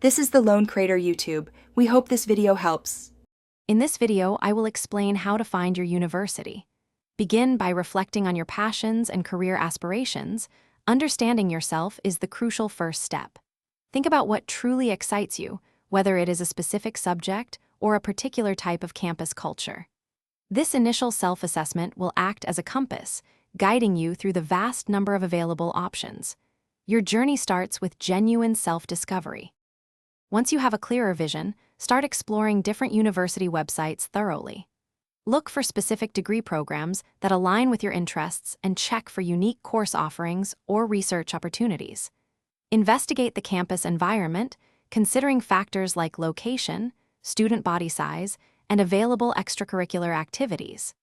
This is the Lone Crater YouTube. We hope this video helps. In this video, I will explain how to find your university. Begin by reflecting on your passions and career aspirations. Understanding yourself is the crucial first step. Think about what truly excites you, whether it is a specific subject or a particular type of campus culture. This initial self-assessment will act as a compass, guiding you through the vast number of available options. Your journey starts with genuine self-discovery. Once you have a clearer vision, start exploring different university websites thoroughly. Look for specific degree programs that align with your interests and check for unique course offerings or research opportunities. Investigate the campus environment, considering factors like location, student body size, and available extracurricular activities.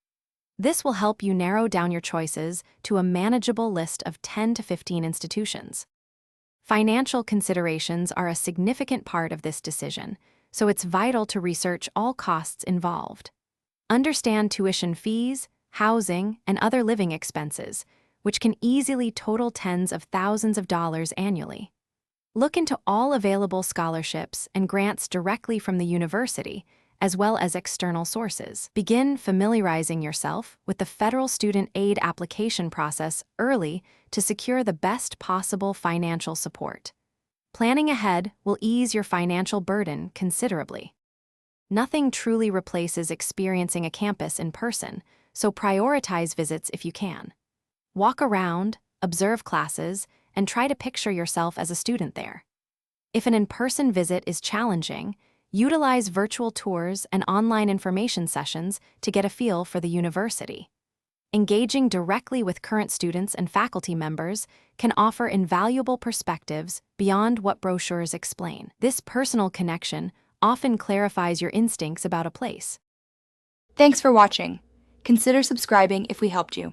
This will help you narrow down your choices to a manageable list of 10 to 15 institutions. Financial considerations are a significant part of this decision, so it's vital to research all costs involved. Understand tuition fees, housing, and other living expenses, which can easily total tens of thousands of dollars annually. Look into all available scholarships and grants directly from the university, as well as external sources. Begin familiarizing yourself with the federal student aid application process early to secure the best possible financial support. Planning ahead will ease your financial burden considerably. Nothing truly replaces experiencing a campus in person, so prioritize visits if you can. Walk around, observe classes, and try to picture yourself as a student there. If an in-person visit is challenging, utilize virtual tours and online information sessions to get a feel for the university. Engaging directly with current students and faculty members can offer invaluable perspectives beyond what brochures explain. This personal connection often clarifies your instincts about a place. Thanks for watching. Consider subscribing if we helped you.